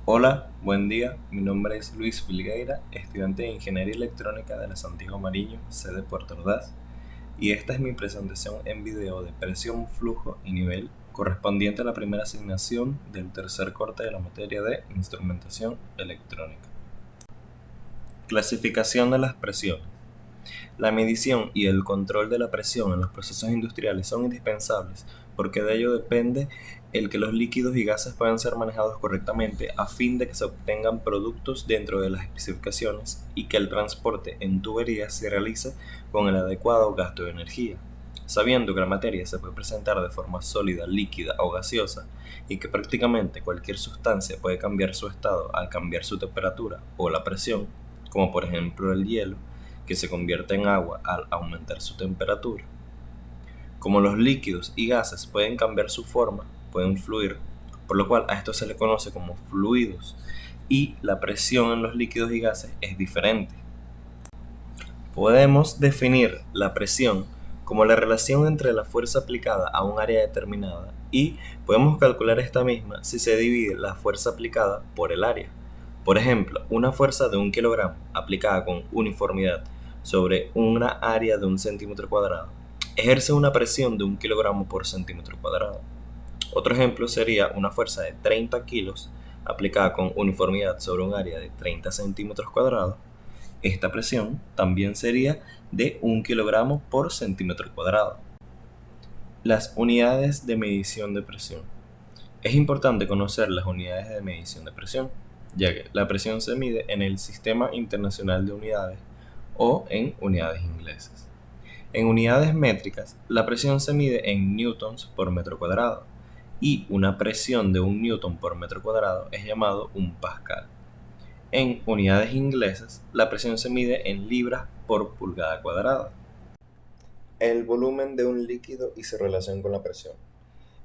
Hola, buen día. Mi nombre es Luis Filgueira, estudiante de Ingeniería Electrónica de la Santiago Mariño, sede Puerto Ordaz, y esta es mi presentación en video de presión, flujo y nivel correspondiente a la primera asignación del tercer corte de la materia de Instrumentación Electrónica. Clasificación de las presiones. La medición y el control de la presión en los procesos industriales son indispensables porque de ello depende el que los líquidos y gases puedan ser manejados correctamente a fin de que se obtengan productos dentro de las especificaciones y que el transporte en tuberías se realice con el adecuado gasto de energía. Sabiendo que la materia se puede presentar de forma sólida, líquida o gaseosa y que prácticamente cualquier sustancia puede cambiar su estado al cambiar su temperatura o la presión, como por ejemplo el hielo, que se convierte en agua al aumentar su temperatura. Como los líquidos y gases pueden cambiar su forma, pueden fluir, por lo cual a esto se le conoce como fluidos, y la presión en los líquidos y gases es diferente. Podemos definir la presión como la relación entre la fuerza aplicada a un área determinada y podemos calcular esta misma si se divide la fuerza aplicada por el área. Por ejemplo, una fuerza de 1 kilogramo aplicada con uniformidad sobre una área de 1 centímetro cuadrado ejerce una presión de 1 kilogramo por centímetro cuadrado. Otro ejemplo sería una fuerza de 30 kilos aplicada con uniformidad sobre un área de 30 centímetros cuadrados. Esta presión también sería de 1 kilogramo por centímetro cuadrado. Las unidades de medición de presión. Es importante conocer las unidades de medición de presión, ya que la presión se mide en el Sistema Internacional de Unidades o en unidades inglesas. En unidades métricas, la presión se mide en newtons por metro cuadrado y una presión de 1 newton por metro cuadrado es llamado un pascal. En unidades inglesas, la presión se mide en libras por pulgada cuadrada. El volumen de un líquido y su relación con la presión.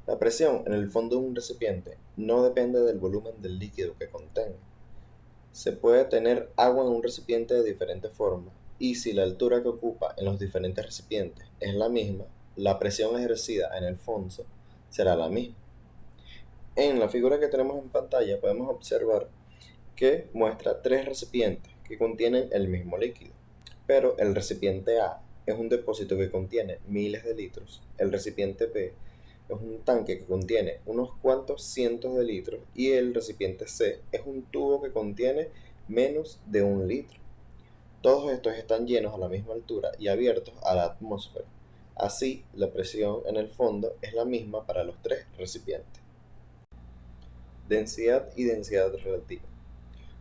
La presión en el fondo de un recipiente no depende del volumen del líquido que contenga. Se puede tener agua en un recipiente de diferentes formas y si la altura que ocupa en los diferentes recipientes es la misma, la presión ejercida en el fondo será la misma. En la figura que tenemos en pantalla podemos observar que muestra tres recipientes que contienen el mismo líquido, pero el recipiente A es un depósito que contiene miles de litros, el recipiente B es un tanque que contiene unos cuantos cientos de litros y el recipiente C es un tubo que contiene menos de 1 litro. Todos estos están llenos a la misma altura y abiertos a la atmósfera. Así, la presión en el fondo es la misma para los tres recipientes. Densidad y densidad relativa.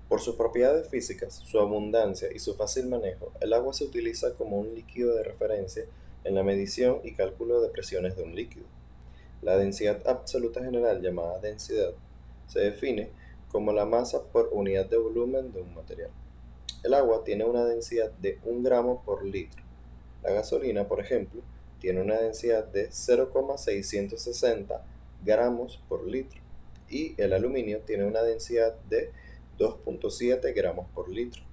Por sus propiedades físicas, su abundancia y su fácil manejo, el agua se utiliza como un líquido de referencia en la medición y cálculo de presiones de un líquido. La densidad absoluta general, llamada densidad, se define como la masa por unidad de volumen de un material. El agua tiene una densidad de 1 gramo por litro. La gasolina, por ejemplo, tiene una densidad de 0,660 gramos por litro y el aluminio tiene una densidad de 2,7 gramos por litro.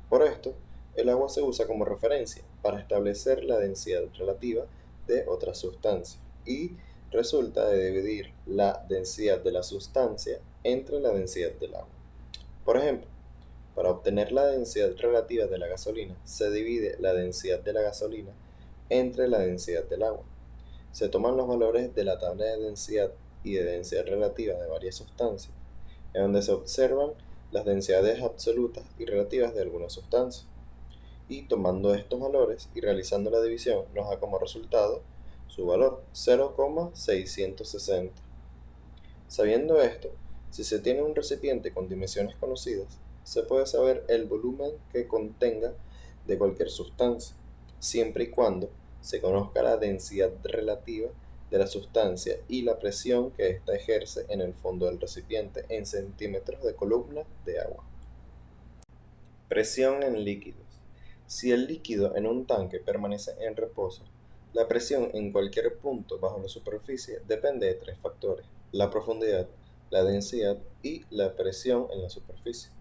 Por esto, el agua se usa como referencia para establecer la densidad relativa de otras sustancias y resulta de dividir la densidad de la sustancia entre la densidad del agua. Por ejemplo, para obtener la densidad relativa de la gasolina, se divide la densidad de la gasolina entre la densidad del agua. Se toman los valores de la tabla de densidad y de densidad relativa de varias sustancias, en donde se observan las densidades absolutas y relativas de algunas sustancias. Y tomando estos valores y realizando la división, nos da como resultado su valor 0,660. Sabiendo esto, si se tiene un recipiente con dimensiones conocidas, se puede saber el volumen que contenga de cualquier sustancia, siempre y cuando se conozca la densidad relativa de la sustancia y la presión que ésta ejerce en el fondo del recipiente en centímetros de columna de agua. Presión en líquidos. Si el líquido en un tanque permanece en reposo, la presión en cualquier punto bajo la superficie depende de tres factores: la profundidad, la densidad y la presión en la superficie.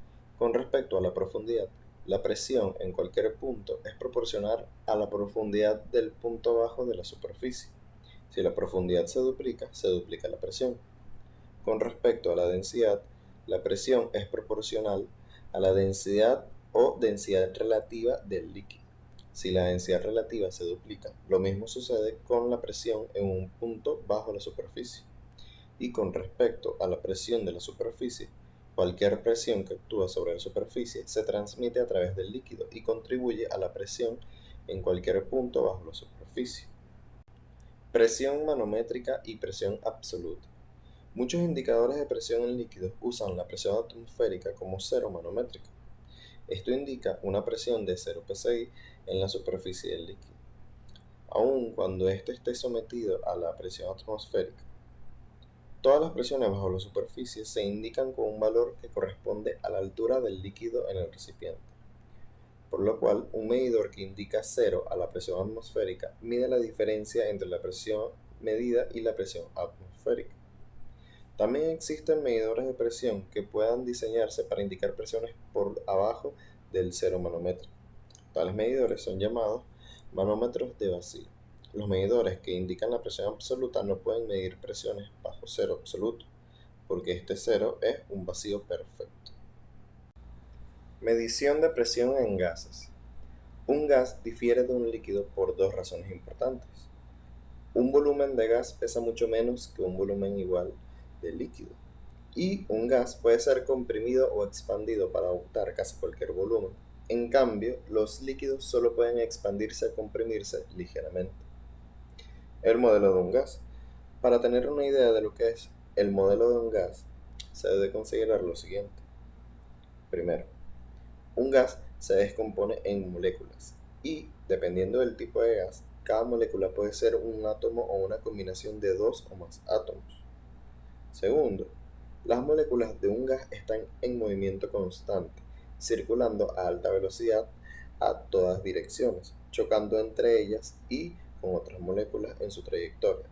Con respecto a la profundidad, la presión en cualquier punto es proporcional a la profundidad del punto bajo de la superficie. Si la profundidad se duplica la presión. Con respecto a la densidad La presión es proporcional a la densidad o densidad relativa del líquido. Si la densidad relativa se duplica, lo mismo sucede con la presión en un punto bajo la superficie. Y con respecto a la presión de la superficie, cualquier presión que actúa sobre la superficie se transmite a través del líquido y contribuye a la presión en cualquier punto bajo la superficie. Presión manométrica y presión absoluta. Muchos indicadores de presión en líquidos usan la presión atmosférica como cero manométrica. Esto indica una presión de 0 psi en la superficie del líquido, aun cuando éste esté sometido a la presión atmosférica. Todas las presiones bajo la superficie se indican con un valor que corresponde a la altura del líquido en el recipiente, por lo cual un medidor que indica 0 a la presión atmosférica mide la diferencia entre la presión medida y la presión atmosférica. También existen medidores de presión que puedan diseñarse para indicar presiones por abajo del 0 manómetro. Tales medidores son llamados manómetros de vacío. Los medidores que indican la presión absoluta no pueden medir presiones bajo cero absoluto, porque este cero es un vacío perfecto. Medición de presión en gases. Un gas difiere de un líquido por dos razones importantes. Un volumen de gas pesa mucho menos que un volumen igual de líquido, y un gas puede ser comprimido o expandido para adoptar casi cualquier volumen. En cambio, los líquidos solo pueden expandirse o comprimirse ligeramente. El modelo de un gas. Para tener una idea de lo que es el modelo de un gas, se debe considerar lo siguiente. Primero, un gas se descompone en moléculas y, dependiendo del tipo de gas, cada molécula puede ser un átomo o una combinación de dos o más átomos. Segundo, las moléculas de un gas están en movimiento constante, circulando a alta velocidad a todas direcciones, chocando entre ellas y con otras moléculas en su trayectoria.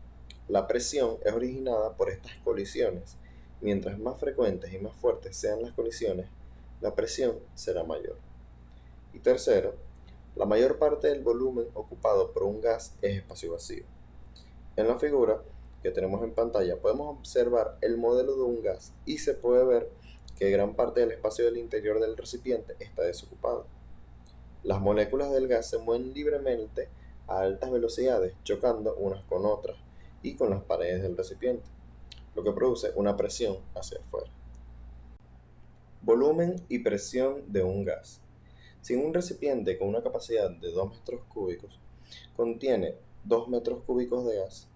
La presión es originada por estas colisiones. Mientras más frecuentes y más fuertes sean las colisiones, la presión será mayor. Y tercero, la mayor parte del volumen ocupado por un gas es espacio vacío. En la figura que tenemos en pantalla podemos observar el modelo de un gas y se puede ver que gran parte del espacio del interior del recipiente está desocupado. Las moléculas del gas se mueven libremente a altas velocidades, chocando unas con otras y con las paredes del recipiente, lo que produce una presión hacia afuera. Volumen y presión de un gas. Si un recipiente con una capacidad de 2 metros cúbicos contiene 2 metros cúbicos de gas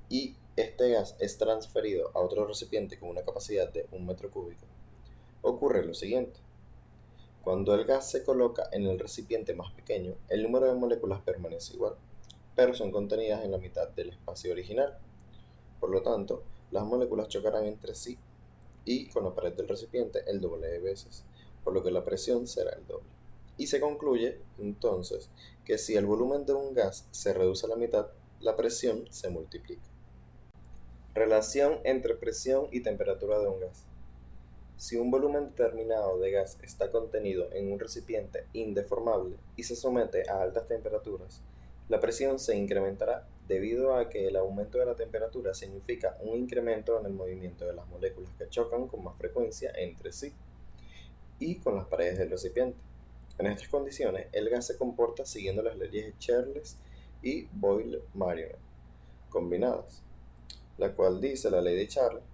y este gas es transferido a otro recipiente con una capacidad de 1 metro cúbico, ocurre lo siguiente. Cuando el gas se coloca en el recipiente más pequeño, el número de moléculas permanece igual, pero son contenidas en la mitad del espacio original. Por lo tanto, las moléculas chocarán entre sí y con la pared del recipiente el doble de veces, por lo que la presión será el doble. Y se concluye, entonces, que si el volumen de un gas se reduce a la mitad, la presión se multiplica. Relación entre presión y temperatura de un gas. Si un volumen determinado de gas está contenido en un recipiente indeformable y se somete a altas temperaturas, la presión se incrementará debido a que el aumento de la temperatura significa un incremento en el movimiento de las moléculas que chocan con más frecuencia entre sí y con las paredes del recipiente. En estas condiciones, el gas se comporta siguiendo las leyes de Charles y Boyle-Mariotte combinadas, la cual dice la ley de Charles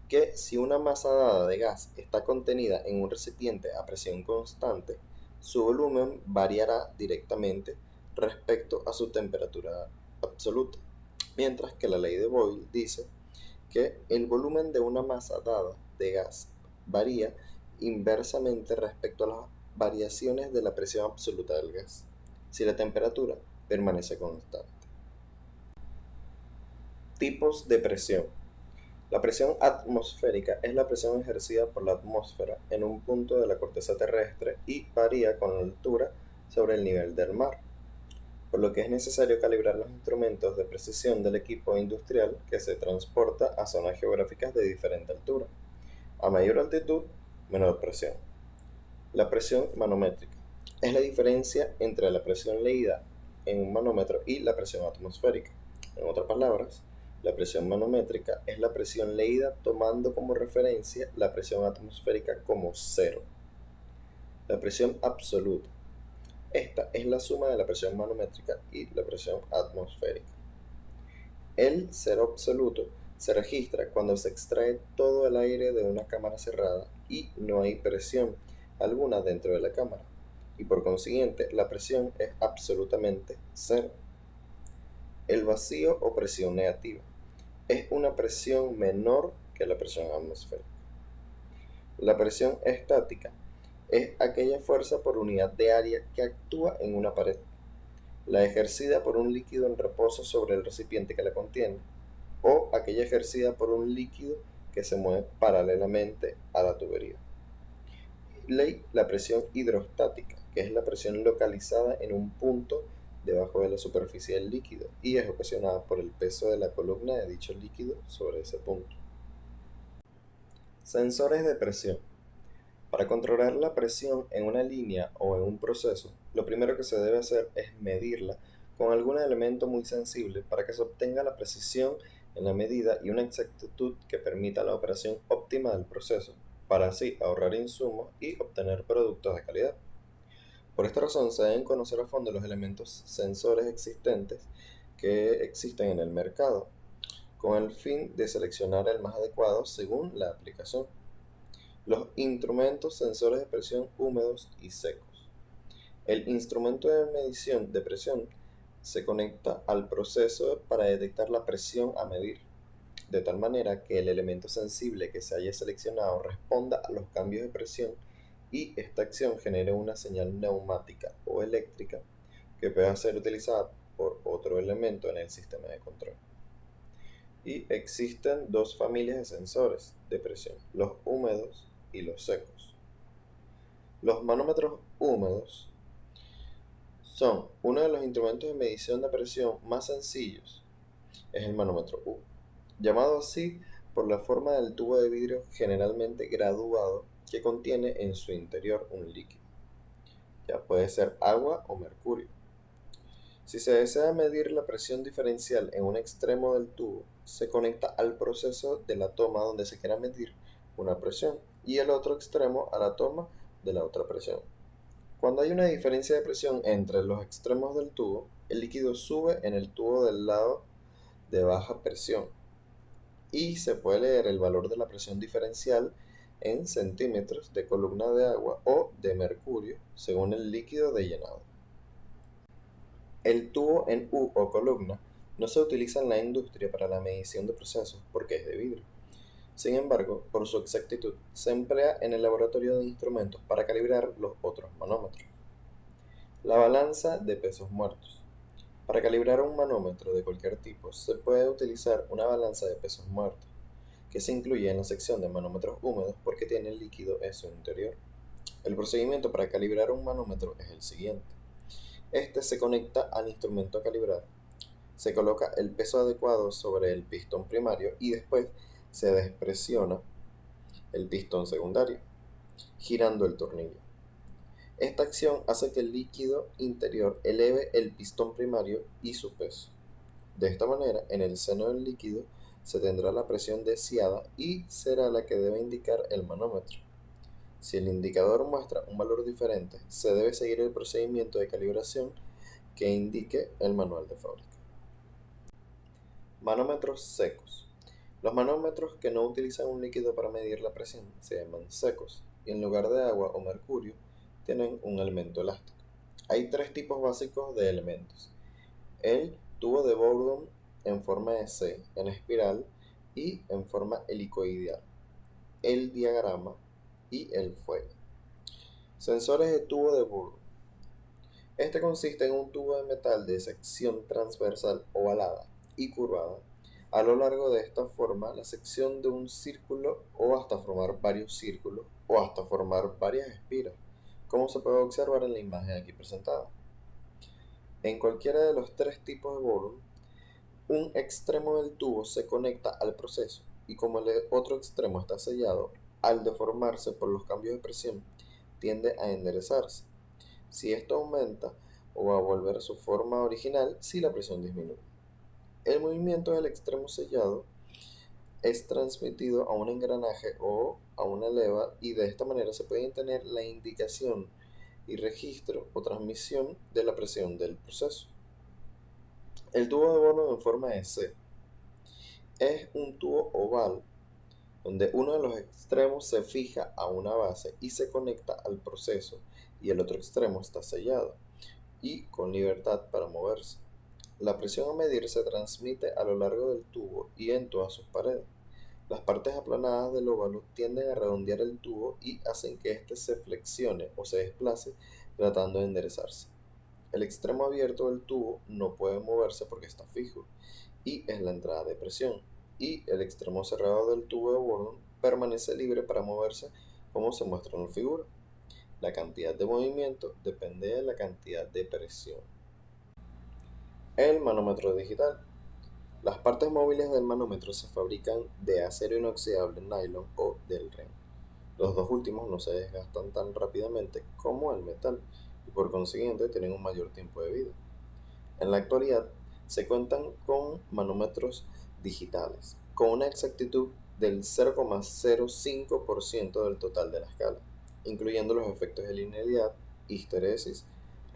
que si una masa dada de gas está contenida en un recipiente a presión constante, su volumen variará directamente respecto a su temperatura absoluta, mientras que la ley de Boyle dice que el volumen de una masa dada de gas varía inversamente respecto a las variaciones de la presión absoluta del gas, si la temperatura permanece constante. Tipos de presión. La presión atmosférica es la presión ejercida por la atmósfera en un punto de la corteza terrestre y varía con la altura sobre el nivel del mar, por lo que es necesario calibrar los instrumentos de precisión del equipo industrial que se transporta a zonas geográficas de diferente altura. A mayor altitud, menor presión. La presión manométrica es la diferencia entre la presión leída en un manómetro y la presión atmosférica. En otras palabras, La presión manométrica es la presión leída tomando como referencia la presión atmosférica como cero. La presión absoluta. Esta es la suma de la presión manométrica y la presión atmosférica. El cero absoluto se registra cuando se extrae todo el aire de una cámara cerrada y no hay presión alguna dentro de la cámara, y por consiguiente la presión es absolutamente cero. El vacío o presión negativa es una presión menor que la presión atmosférica. La presión estática es aquella fuerza por unidad de área que actúa en una pared, la ejercida por un líquido en reposo sobre el recipiente que la contiene, o aquella ejercida por un líquido que se mueve paralelamente a la tubería. La presión hidrostática, que es la presión localizada en un punto debajo de la superficie del líquido y es ocasionada por el peso de la columna de dicho líquido sobre ese punto. Sensores de presión. Para controlar la presión en una línea o en un proceso, lo primero que se debe hacer es medirla con algún elemento muy sensible para que se obtenga la precisión en la medida y una exactitud que permita la operación óptima del proceso, para así ahorrar insumos y obtener productos de calidad. Por esta razón se deben conocer a fondo los elementos sensores existentes que existen en el mercado, con el fin de seleccionar el más adecuado según la aplicación. Los instrumentos sensores de presión húmedos y secos. El instrumento de medición de presión se conecta al proceso para detectar la presión a medir, de tal manera que el elemento sensible que se haya seleccionado responda a los cambios de presión y esta acción genere una señal neumática o eléctrica que pueda ser utilizada por otro elemento en el sistema de control. Y existen dos familias de sensores de presión, los húmedos y los secos. Los manómetros húmedos son uno de los instrumentos de medición de presión más sencillos. Es el manómetro U, llamado así por la forma del tubo de vidrio generalmente graduado que contiene en su interior un líquido. Ya puede ser agua o mercurio. Si se desea medir la presión diferencial en un extremo del tubo, se conecta al proceso de la toma donde se quiera medir una presión y el otro extremo a la toma de la otra presión. Cuando hay una diferencia de presión entre los extremos del tubo, el líquido sube en el tubo del lado de baja presión y se puede leer el valor de la presión diferencial en centímetros de columna de agua o de mercurio según el líquido de llenado. El tubo en U o columna no se utiliza en la industria para la medición de procesos porque es de vidrio. Sin embargo, por su exactitud, se emplea en el laboratorio de instrumentos para calibrar los otros manómetros. La balanza de pesos muertos. Para calibrar un manómetro de cualquier tipo, se puede utilizar una balanza de pesos muertos, que se incluye en la sección de manómetros húmedos porque tiene el líquido en su interior. El procedimiento para calibrar un manómetro es el siguiente. Este se conecta al instrumento a calibrar, se coloca el peso adecuado sobre el pistón primario y después se despresiona el pistón secundario, girando el tornillo. Esta acción hace que el líquido interior eleve el pistón primario y su peso. De esta manera, en el seno del líquido se tendrá la presión deseada y será la que debe indicar el manómetro. Si el indicador muestra un valor diferente, se debe seguir el procedimiento de calibración que indique el manual de fábrica. Manómetros secos. Los manómetros que no utilizan un líquido para medir la presión se llaman secos y en lugar de agua o mercurio tienen un elemento elástico. Hay tres tipos básicos de elementos: el tubo de Bourdon en forma de C en espiral y en forma helicoidal, el diagrama y el fuelle. Sensores de tubo de Bourdon. Este consiste en un tubo de metal de sección transversal ovalada y curvada. A lo largo de esta forma la sección de un círculo o hasta formar varios círculos o hasta formar varias espiras, como se puede observar en la imagen aquí presentada. En cualquiera de los tres tipos de Bourdon, un extremo del tubo se conecta al proceso y como el otro extremo está sellado, al deformarse por los cambios de presión, tiende a enderezarse. Si esto aumenta o a volver a su forma original si la presión disminuye. El movimiento del extremo sellado es transmitido a un engranaje o a una leva y de esta manera se puede tener la indicación y registro o transmisión de la presión del proceso. El tubo de Borno en forma de C es un tubo oval donde uno de los extremos se fija a una base y se conecta al proceso y el otro extremo está sellado y con libertad para moverse. La presión a medir se transmite a lo largo del tubo y en todas sus paredes. Las partes aplanadas del óvalo tienden a redondear el tubo y hacen que éste se flexione o se desplace tratando de enderezarse. El extremo abierto del tubo no puede moverse porque está fijo y es la entrada de presión, y el extremo cerrado del tubo de Bourdon permanece libre para moverse como se muestra en la figura. La cantidad de movimiento depende de la cantidad de presión. El manómetro digital. Las partes móviles del manómetro se fabrican de acero inoxidable, nylon o del REN. Los dos últimos no se desgastan tan rápidamente como el metal y por consiguiente tienen un mayor tiempo de vida. En la actualidad se cuentan con manómetros digitales con una exactitud del 0,05% del total de la escala, incluyendo los efectos de linealidad, histeresis,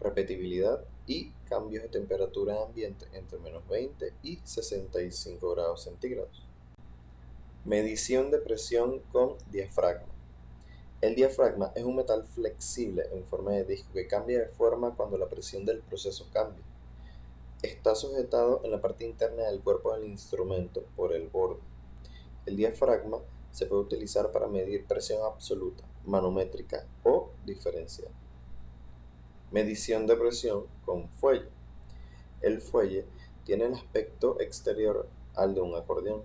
repetibilidad y cambios de temperatura de ambiente entre -20 y 65 grados centígrados. Medición de presión con diafragma. El diafragma es un metal flexible en forma de disco que cambia de forma cuando la presión del proceso cambia. Está sujetado en la parte interna del cuerpo del instrumento por el borde. El diafragma se puede utilizar para medir presión absoluta, manométrica o diferencial. Medición de presión con fuelle. El fuelle tiene el aspecto exterior al de un acordeón,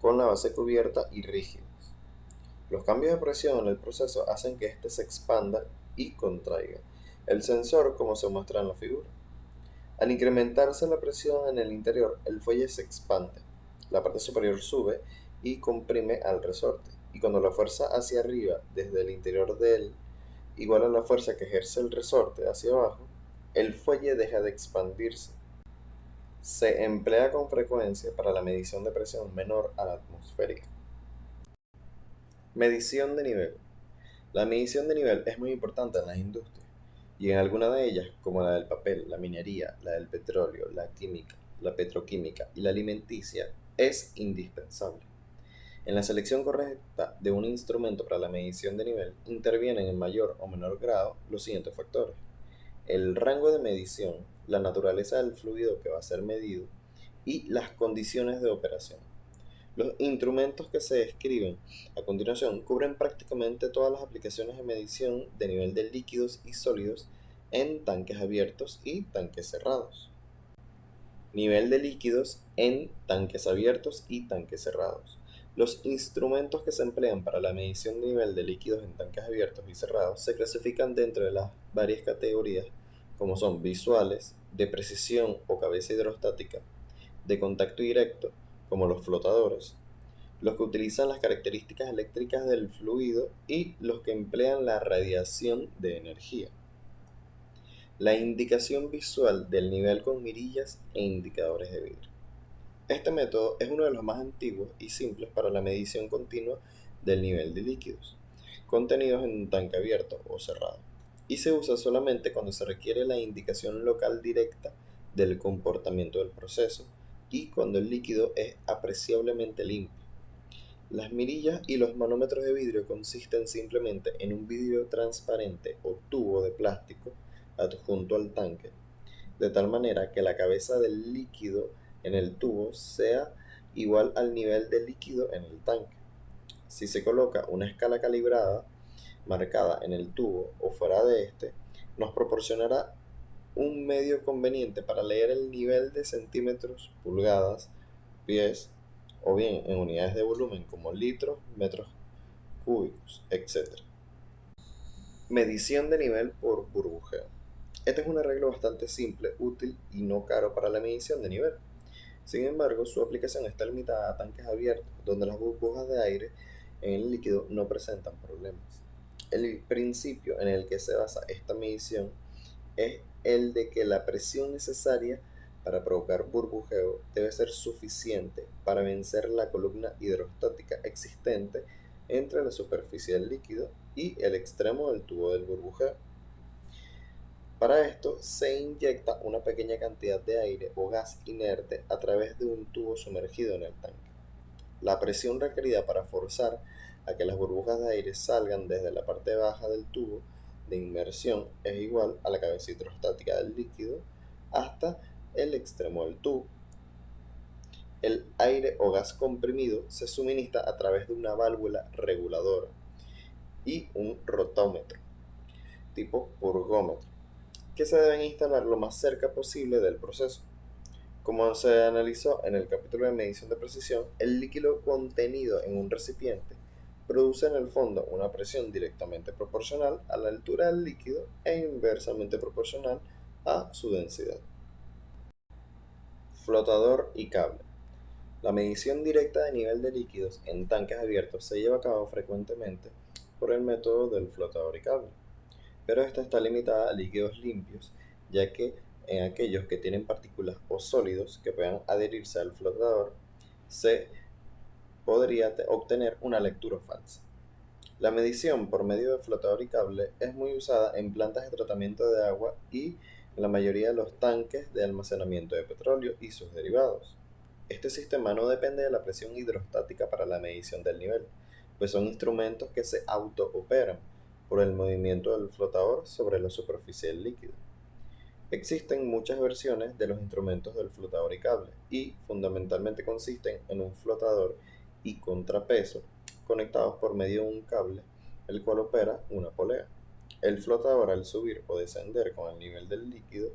con la base cubierta y rígidos. Los cambios de presión en el proceso hacen que éste se expanda y contraiga el sensor como se muestra en la figura. Al incrementarse la presión en el interior, el fuelle se expande, la parte superior sube y comprime al resorte, y cuando la fuerza hacia arriba desde el interior de él igual a la fuerza que ejerce el resorte hacia abajo, el fuelle deja de expandirse. Se emplea con frecuencia para la medición de presión menor a la atmosférica. Medición de nivel. La medición de nivel es muy importante en las industrias, y en algunas de ellas, como la del papel, la minería, la del petróleo, la química, la petroquímica y la alimenticia, es indispensable. En la selección correcta de un instrumento para la medición de nivel intervienen en mayor o menor grado los siguientes factores: el rango de medición, la naturaleza del fluido que va a ser medido y las condiciones de operación. Los instrumentos que se describen a continuación cubren prácticamente todas las aplicaciones de medición de nivel de líquidos y sólidos en tanques abiertos y tanques cerrados. Nivel de líquidos en tanques abiertos y tanques cerrados. Los instrumentos que se emplean para la medición de nivel de líquidos en tanques abiertos y cerrados se clasifican dentro de las varias categorías como son visuales, de precisión o cabeza hidrostática, de contacto directo, como los flotadores, los que utilizan las características eléctricas del fluido y los que emplean la radiación de energía. La indicación visual del nivel con mirillas e indicadores de vidrio. Este método es uno de los más antiguos y simples para la medición continua del nivel de líquidos contenidos en un tanque abierto o cerrado, y se usa solamente cuando se requiere la indicación local directa del comportamiento del proceso y cuando el líquido es apreciablemente limpio. Las mirillas y los manómetros de vidrio consisten simplemente en un vidrio transparente o tubo de plástico adjunto al tanque, de tal manera que la cabeza del líquido en el tubo sea igual al nivel de líquido en el tanque. Si se coloca una escala calibrada marcada en el tubo o fuera de este, nos proporcionará un medio conveniente para leer el nivel de centímetros, pulgadas, pies o bien en unidades de volumen como litros, metros cúbicos, etc. Medición de nivel por burbujeo. Este es un arreglo bastante simple, útil y no caro para la medición de nivel. Sin embargo, su aplicación está limitada a tanques abiertos, donde las burbujas de aire en el líquido no presentan problemas. El principio en el que se basa esta medición es el de que la presión necesaria para provocar burbujeo debe ser suficiente para vencer la columna hidrostática existente entre la superficie del líquido y el extremo del tubo del burbujeo. Para esto se inyecta una pequeña cantidad de aire o gas inerte a través de un tubo sumergido en el tanque. La presión requerida para forzar a que las burbujas de aire salgan desde la parte baja del tubo de inmersión es igual a la cabeza hidrostática del líquido hasta el extremo del tubo. El aire o gas comprimido se suministra a través de una válvula reguladora y un rotómetro tipo purgómetro, que se deben instalar lo más cerca posible del proceso. Como se analizó en el capítulo de medición de precisión, el líquido contenido en un recipiente produce en el fondo una presión directamente proporcional a la altura del líquido e inversamente proporcional a su densidad. Flotador y cable. La medición directa de nivel de líquidos en tanques abiertos se lleva a cabo frecuentemente por el método del flotador y cable, pero esta está limitada a líquidos limpios, ya que en aquellos que tienen partículas o sólidos que puedan adherirse al flotador, se podría obtener una lectura falsa. La medición por medio de flotador y cable es muy usada en plantas de tratamiento de agua y en la mayoría de los tanques de almacenamiento de petróleo y sus derivados. Este sistema no depende de la presión hidrostática para la medición del nivel, pues son instrumentos que se auto-operan por el movimiento del flotador sobre la superficie del líquido. Existen muchas versiones de los instrumentos del flotador y cable, y fundamentalmente consisten en un flotador y contrapeso conectados por medio de un cable, el cual opera una polea. El flotador, al subir o descender con el nivel del líquido,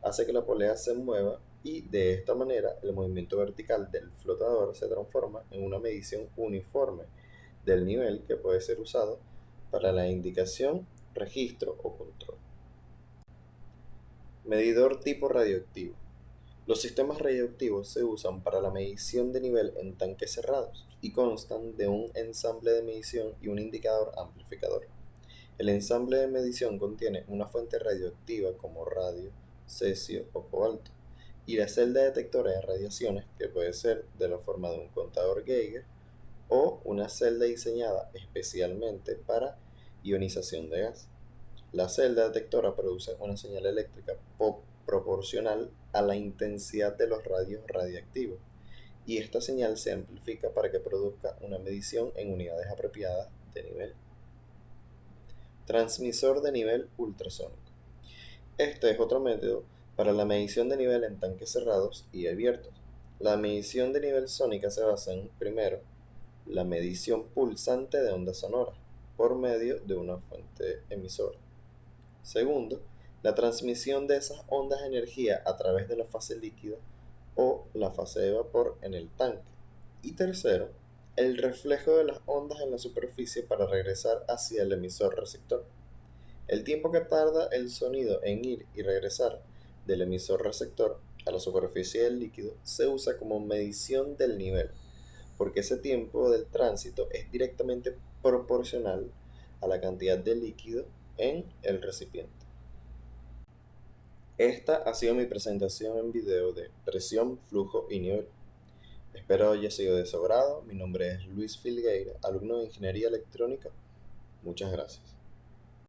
hace que la polea se mueva y de esta manera el movimiento vertical del flotador se transforma en una medición uniforme del nivel que puede ser usado para la indicación, registro o control. Medidor tipo radioactivo. Los sistemas radioactivos se usan para la medición de nivel en tanques cerrados y constan de un ensamble de medición y un indicador amplificador. El ensamble de medición contiene una fuente radioactiva como radio, cesio o cobalto, y la celda detectora de radiaciones, que puede ser de la forma de un contador Geiger o una celda diseñada especialmente para ionización de gas. La celda detectora produce una señal eléctrica proporcional a la intensidad de los radios radiactivos, y esta señal se amplifica para que produzca una medición en unidades apropiadas de nivel. Transmisor de nivel ultrasónico. Este es otro método para la medición de nivel en tanques cerrados y abiertos. La medición de nivel sónica se basa en, primero, la medición pulsante de ondas sonoras por medio de una fuente emisora. Segundo, la transmisión de esas ondas de energía a través de la fase líquida o la fase de vapor en el tanque. Y tercero, el reflejo de las ondas en la superficie para regresar hacia el emisor receptor. El tiempo que tarda el sonido en ir y regresar del emisor receptor a la superficie del líquido se usa como medición del nivel, porque ese tiempo del tránsito es directamente proporcional a la cantidad de líquido en el recipiente. Esta ha sido mi presentación en video de presión, flujo y nivel. Espero haya sido de su agrado. Mi nombre es Luis Filgueira, alumno de Ingeniería Electrónica. Muchas gracias.